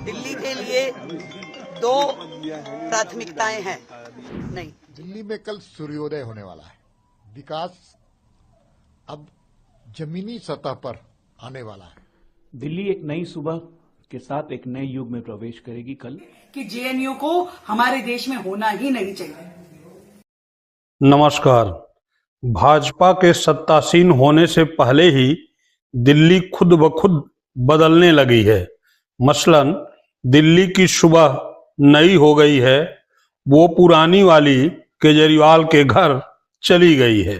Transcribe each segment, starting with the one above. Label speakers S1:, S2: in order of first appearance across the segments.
S1: दिल्ली के लिए दो प्राथमिकताएं हैं। नहीं,
S2: दिल्ली में कल सूर्योदय होने वाला है। विकास अब जमीनी सतह पर आने वाला है।
S3: दिल्ली एक नई सुबह के साथ एक नए युग में प्रवेश करेगी कल।
S4: कि जेएनयू को हमारे देश में होना ही नहीं चाहिए।
S5: नमस्कार। भाजपा के सत्तासीन होने से पहले ही दिल्ली खुद ब खुद बदलने लगी है। मसलन दिल्ली की सुबह नई हो गई है, वो पुरानी वाली केजरीवाल के घर चली गई है।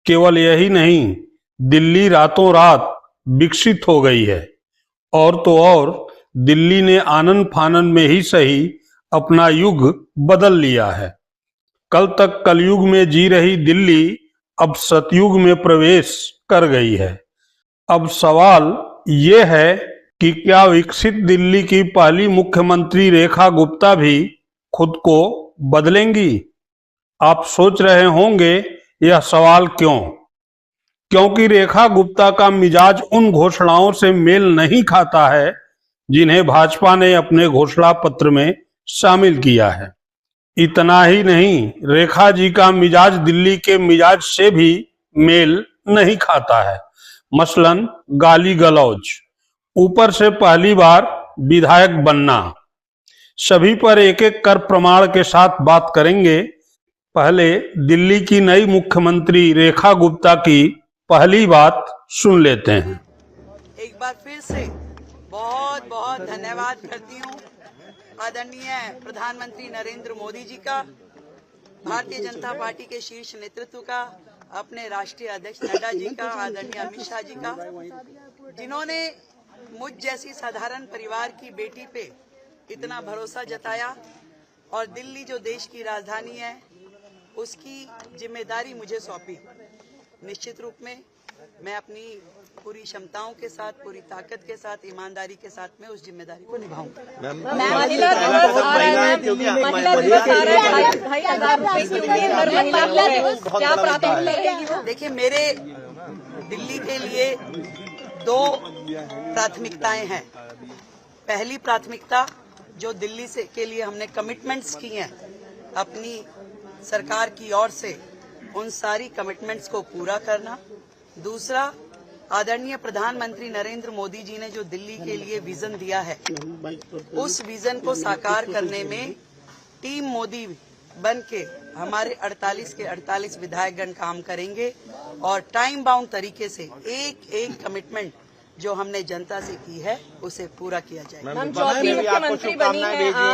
S5: केवल यही नहीं, दिल्ली रातों रात विकसित हो गई है। और तो और दिल्ली ने आनन फानन में ही सही अपना युग बदल लिया है। कल तक कलयुग में जी रही दिल्ली अब सतयुग में प्रवेश कर गई है। अब सवाल ये है कि क्या विकसित दिल्ली की पहली मुख्यमंत्री रेखा गुप्ता भी खुद को बदलेंगी? आप सोच रहे होंगे यह सवाल क्यों? क्योंकि रेखा गुप्ता का मिजाज उन घोषणाओं से मेल नहीं खाता है जिन्हें भाजपा ने अपने घोषणा पत्र में शामिल किया है। इतना ही नहीं, रेखा जी का मिजाज दिल्ली के मिजाज से भी मेल नहीं खाता है। मसलन गाली गलौज, ऊपर से पहली बार विधायक बनना। सभी पर एक एक कर प्रमाण के साथ बात करेंगे। पहले दिल्ली की नई मुख्यमंत्री रेखा गुप्ता की पहली बात सुन लेते हैं।
S1: एक बार फिर से बहुत बहुत धन्यवाद करती हूँ आदरणीय प्रधानमंत्री नरेंद्र मोदी जी का, भारतीय जनता पार्टी के शीर्ष नेतृत्व का, अपने राष्ट्रीय अध्यक्ष नड्डा जी का, आदरणीय अमित शाह जी का, जिन्होंने मुझ जैसी साधारण परिवार की बेटी पे इतना भरोसा जताया और दिल्ली जो देश की राजधानी है उसकी जिम्मेदारी मुझे सौंपी। निश्चित रूप में मैं अपनी पूरी क्षमताओं के साथ, पूरी ताकत के साथ, ईमानदारी के साथ में उस जिम्मेदारी को निभाऊंगा। देखिए, मेरे दिल्ली के लिए दो प्राथमिकताएं हैं। पहली प्राथमिकता जो दिल्ली से के लिए हमने कमिटमेंट्स की हैं अपनी सरकार की ओर से, उन सारी कमिटमेंट्स को पूरा करना। दूसरा, आदरणीय प्रधानमंत्री नरेंद्र मोदी जी ने जो दिल्ली के लिए विजन दिया है, उस विजन को साकार करने में टीम मोदी बन के हमारे 48 के 48 विधायकगण काम करेंगे और टाइम बाउंड तरीके से एक एक कमिटमेंट जो हमने जनता से की है उसे पूरा किया जाएगा।
S6: आपको शुभकामनाएं भेजी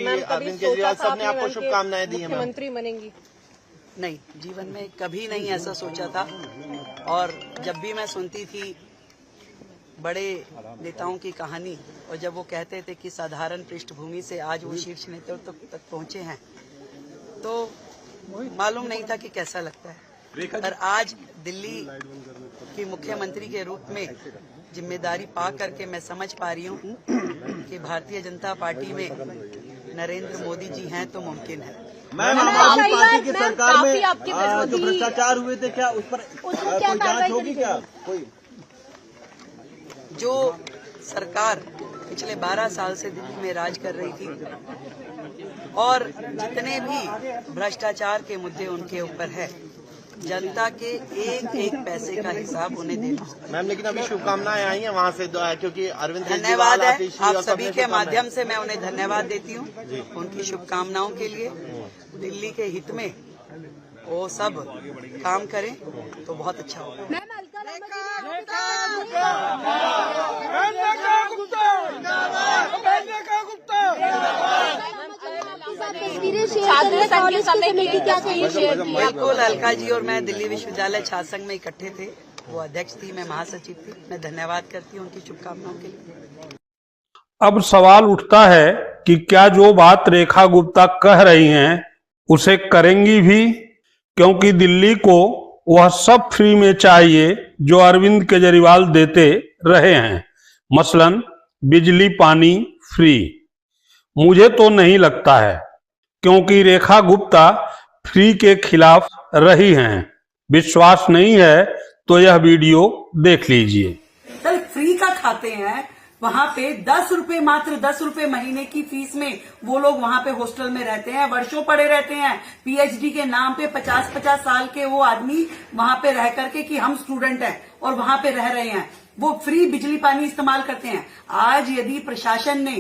S6: हैं, अरविंद केजरीवाल साहब ने आपको शुभकामनाएं दी हैं। मुख्यमंत्री बनेंगी?
S1: नहीं, जीवन में कभी नहीं ऐसा सोचा था। और जब भी मैं सुनती थी बड़े नेताओं की कहानी और जब वो कहते थे कि साधारण पृष्ठभूमि से आज वो शीर्ष नेतृत्व तक पहुंचे हैं, तो मालूम नहीं था कि कैसा लगता है। पर आज दिल्ली की मुख्यमंत्री के रूप में जिम्मेदारी पा करके मैं समझ पा रही हूँ कि भारतीय जनता पार्टी में नरेंद्र मोदी जी हैं तो मुमकिन है।
S6: मैम, आम आदमी पार्टी की सरकार में जो भ्रष्टाचार हुए थे, क्या उस पर कोई जांच होगी? क्या कोई
S1: जो सरकार पिछले 12 साल से दिल्ली में राज कर रही थी और जितने भी भ्रष्टाचार के मुद्दे उनके ऊपर है, जनता के एक एक पैसे का हिसाब उन्हें देना।
S6: मैम, लेकिन अभी शुभकामनाएं आई हैं वहाँ से, क्योंकि अरविंद
S1: धन्यवाद है आप सभी के माध्यम से मैं उन्हें धन्यवाद देती हूँ उनकी शुभकामनाओं के लिए। दिल्ली के हित में वो सब काम करें तो बहुत अच्छा होगा। बिल्कुल, अलका जी और मैं दिल्ली विश्वविद्यालय छात्र संघ में इकट्ठे थे। वो अध्यक्ष थी, मैं महासचिव थी। मैं धन्यवाद करती हूँ उनकी शुभकामनाओं के लिए।
S5: अब सवाल उठता है कि क्या जो बात रेखा गुप्ता कह रही हैं उसे करेंगी भी? क्योंकि दिल्ली को वह सब फ्री में चाहिए जो अरविंद केजरीवाल देते रहे हैं। मसलन बिजली पानी फ्री। मुझे तो नहीं लगता है, क्योंकि रेखा गुप्ता फ्री के खिलाफ रही हैं। विश्वास नहीं है तो यह वीडियो देख लीजिए।
S4: सर, फ्री का खाते हैं वहां पे 10 रुपए, मात्र 10 रुपए महीने की फीस में वो लोग वहां पे हॉस्टल में रहते हैं, वर्षों पड़े रहते हैं। पीएचडी के नाम पे 50-50 साल के वो आदमी वहां पे रह करके कि हम स्टूडेंट हैं और वहां पे रह रहे हैं, वो फ्री बिजली पानी इस्तेमाल करते हैं। आज यदि प्रशासन ने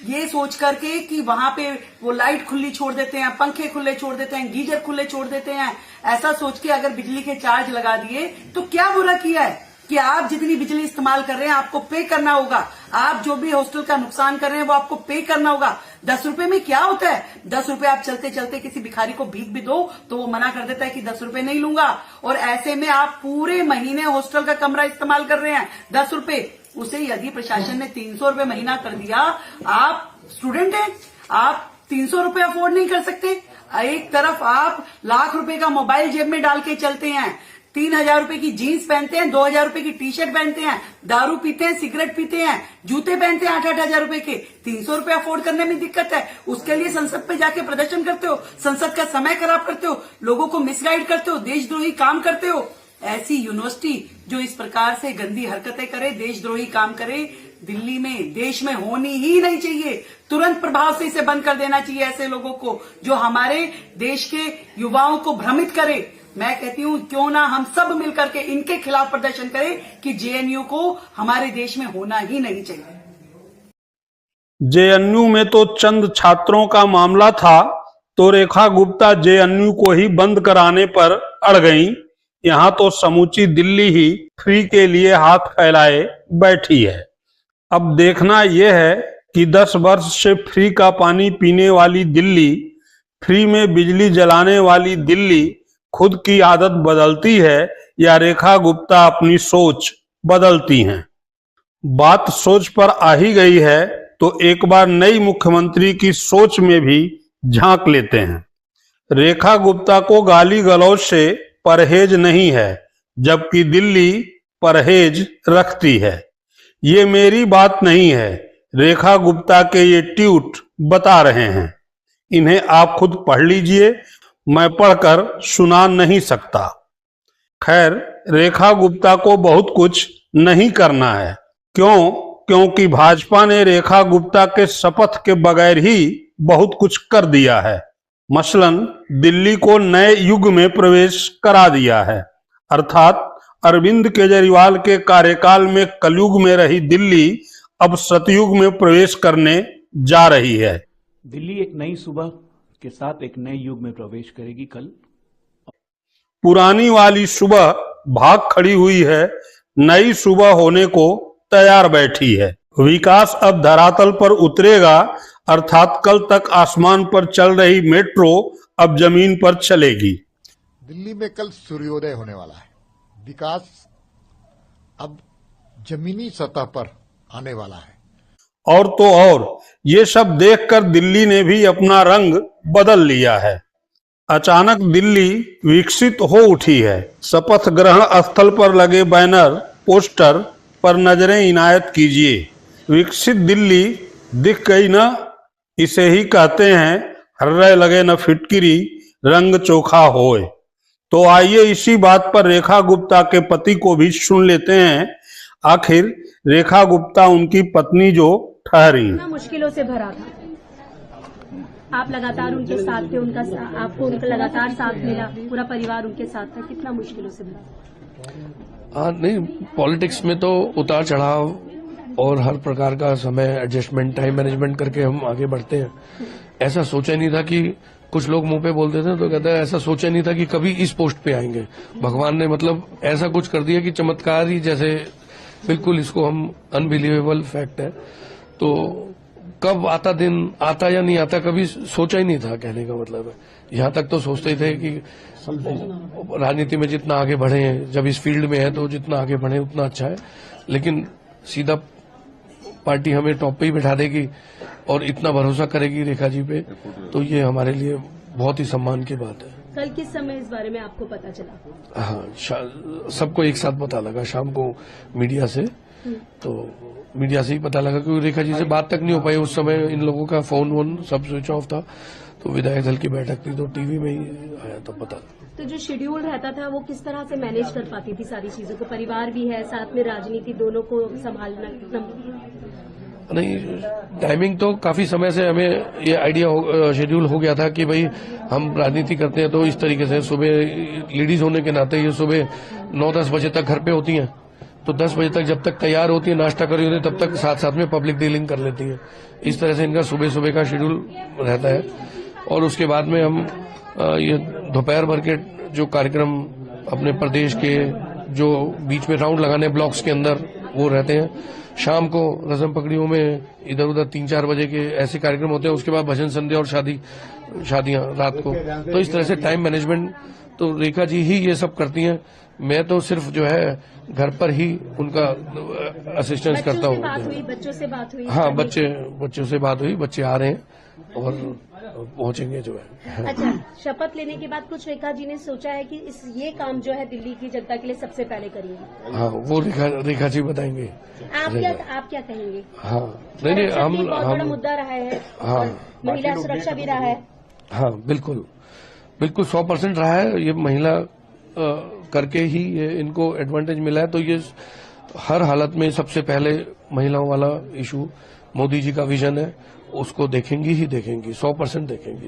S4: ये सोच करके कि वहां पे वो लाइट खुली छोड़ देते हैं, पंखे खुले छोड़ देते हैं, गीजर खुले छोड़ देते हैं, ऐसा सोच के अगर बिजली के चार्ज लगा दिए तो क्या बुरा किया है कि आप जितनी बिजली इस्तेमाल कर रहे हैं आपको पे करना होगा। आप जो भी हॉस्टल का नुकसान कर रहे हैं वो आपको पे करना होगा। 10 रुपए में क्या होता है? 10 रुपए आप चलते चलते किसी भिखारी को भीख भी दो तो वो मना कर देता है कि 10 रुपए नहीं लूंगा, और ऐसे में आप पूरे महीने हॉस्टल का कमरा इस्तेमाल कर रहे हैं 10 रुपए। उसे यदि प्रशासन ने 300 रुपए महीना कर दिया, आप स्टूडेंट हैं, आप 300 रुपए अफोर्ड नहीं कर सकते। एक तरफ आप लाख रुपए का मोबाइल जेब में डाल के चलते हैं, 3000 रुपए की जीन्स पहनते हैं, 2000 रुपए की टी शर्ट पहनते हैं, दारू पीते हैं, सिगरेट पीते हैं, जूते पहनते हैं 8-8 हजार रुपए के। 300 रुपए अफोर्ड करने में दिक्कत है, उसके लिए संसद पे जाके प्रदर्शन करते हो, संसद का समय खराब करते हो, लोगों को मिसगाइड करते हो, देशद्रोही काम करते हो। ऐसी यूनिवर्सिटी जो इस प्रकार से गंदी हरकतें करे, देशद्रोही काम करे, दिल्ली में, देश में होनी ही नहीं चाहिए। तुरंत प्रभाव से इसे बंद कर देना चाहिए ऐसे लोगों को जो हमारे देश के युवाओं को भ्रमित करे। मैं कहती हूं क्यों ना हम सब मिलकर के इनके खिलाफ प्रदर्शन करें कि जेएनयू को हमारे देश में होना ही नहीं चाहिए।
S5: जेएनयू में तो चंद छात्रों का मामला था तो रेखा गुप्ता जेएनयू को ही बंद कराने पर अड़ गईं। यहां तो समूची दिल्ली ही फ्री के लिए हाथ फैलाए बैठी है। अब देखना यह है कि 10 वर्ष से फ्री का पानी पीने वाली दिल्ली, फ्री में बिजली जलाने वाली दिल्ली खुद की आदत बदलती है या रेखा गुप्ता अपनी सोच बदलती हैं। बात सोच पर आ ही गई है तो एक बार नई मुख्यमंत्री की सोच में भी झांक लेते हैं। रेखा गुप्ता को गाली गलौज से परहेज नहीं है, जबकि दिल्ली परहेज रखती है। ये मेरी बात नहीं है, रेखा गुप्ता के ये ट्वीट बता रहे हैं। इन्हें आप खुद पढ़ लीजिए, मैं पढ़कर सुना नहीं सकता। खैर, रेखा गुप्ता को बहुत कुछ नहीं करना है। क्यों? क्योंकि भाजपा ने रेखा गुप्ता के शपथ के बगैर ही बहुत कुछ कर दिया है। मसलन दिल्ली को नए युग में प्रवेश करा दिया है, अर्थात अरविंद केजरीवाल के कार्यकाल में कलयुग में रही दिल्ली अब सतयुग में प्रवेश करने जा रही है।
S3: दिल्ली एक नई सुबह के साथ एक नए युग में प्रवेश करेगी। कल
S5: पुरानी वाली सुबह भाग खड़ी हुई है, नई सुबह होने को तैयार बैठी है। विकास अब धरातल पर उतरेगा, अर्थात कल तक आसमान पर चल रही मेट्रो अब जमीन पर चलेगी।
S2: दिल्ली में कल सूर्योदय होने वाला है। विकास अब जमीनी सतह पर आने वाला है।
S5: और तो और ये सब देखकर दिल्ली ने भी अपना रंग बदल लिया है। अचानक दिल्ली विकसित हो उठी है। शपथ ग्रहण स्थल पर लगे बैनर, पोस्टर पर नजरें इनायत कीजिए। विकसित दिल्ली दिख गई ना, इसे ही कहते हैं हर्रे लगे न फिटकिरी, रंग चोखा होए। तो आइए इसी बात पर रेखा गुप्ता के पति को भी सुन लेते हैं। आखिर रेखा गुप्ता उनकी पत्नी जो ठहरी।
S7: कितना मुश्किलों से भरा था, आप लगातार उनके साथ थे, आपको उनका लगातार साथ मिला, पूरा परिवार उनके साथ था, कितना मुश्किलों से भरा।
S8: नहीं, पॉलिटिक्स में तो उतार चढ़ाव और हर प्रकार का समय एडजस्टमेंट, टाइम मैनेजमेंट करके हम आगे बढ़ते हैं। ऐसा सोचा नहीं था कि कुछ लोग मुंह पे बोलते थे तो कहते हैं ऐसा सोचा नहीं था कि कभी इस पोस्ट पे आएंगे। भगवान ने मतलब ऐसा कुछ कर दिया कि चमत्कार ही जैसे, बिल्कुल इसको हम अनबिलीवेबल फैक्ट है। तो कब आता दिन, आता या नहीं आता, कभी सोचा ही नहीं था, कहने का मतलब है। यहाँ तक तो सोचते ही थे कि राजनीति में जितना आगे बढ़े, जब इस फील्ड में है तो जितना आगे बढ़े उतना अच्छा है, लेकिन सीधा पार्टी हमें टॉप पे ही बैठा देगी और इतना भरोसा करेगी रेखा जी पे, तो ये हमारे लिए बहुत ही सम्मान की बात है।
S7: कल किस समय इस बारे में आपको पता चला?
S8: हाँ, सबको एक साथ पता लगा शाम को मीडिया से तो मीडिया से ही पता लगा, क्योंकि रेखा जी से बात तक नहीं हो पाई उस समय, इन लोगों का फोन वोन सब स्विच ऑफ था। तो विधायक दल की बैठक थी तो टीवी में ही आया तो पता।
S7: तो जो शेड्यूल रहता था वो किस तरह से मैनेज कर पाती थी सारी चीजों को? परिवार भी है साथ में, राजनीति, दोनों को संभालना कितना?
S8: नहीं, टाइमिंग तो काफी समय से हमें ये आइडिया शेड्यूल हो गया था कि भाई हम राजनीति करते हैं तो इस तरीके से सुबह लेडीज होने के नाते ये सुबह 9-10 बजे तक घर पे होती हैं, तो 10 बजे तक जब तक तैयार होती है, नाश्ता कर रही होती है, तब तक साथ साथ में पब्लिक डीलिंग कर लेती है। इस तरह से इनका सुबह सुबह का शेड्यूल रहता है। और उसके बाद में हम ये दोपहर भर के जो कार्यक्रम अपने प्रदेश के जो बीच में राउंड लगाने ब्लॉक्स के अंदर वो रहते हैं। शाम को रस्म पकड़ियों में इधर उधर 3-4 बजे के ऐसे कार्यक्रम होते हैं। उसके बाद भजन संध्या और शादियां रात को। तो इस तरह से टाइम मैनेजमेंट तो रेखा जी ही ये सब करती हैं। मैं तो सिर्फ जो है घर पर ही उनका असिस्टेंस करता हूँ।
S7: बच्चों से बात हुई?
S8: हाँ, बच्चों से बात हुई। बच्चे आ रहे हैं और पहुंचेंगे जो है।
S7: अच्छा, शपथ लेने के बाद कुछ रेखा जी ने सोचा है कि ये काम जो है दिल्ली की जनता के लिए सबसे पहले करिए?
S8: हाँ, वो रेखा जी बताएंगे।
S7: आप क्या कहेंगे?
S8: हाँ, नहीं
S7: हम बहुत बड़ा मुद्दा रहा है।
S8: हाँ,
S7: महिला सुरक्षा भी रहा है।
S8: हाँ, बिल्कुल 100% रहा है। ये महिला करके ही ये इनको एडवांटेज मिला है। तो ये हर हालत में सबसे पहले महिलाओं वाला इशू मोदी जी का विजन है, उसको देखेंगी ही देखेंगी, 100% देखेंगी।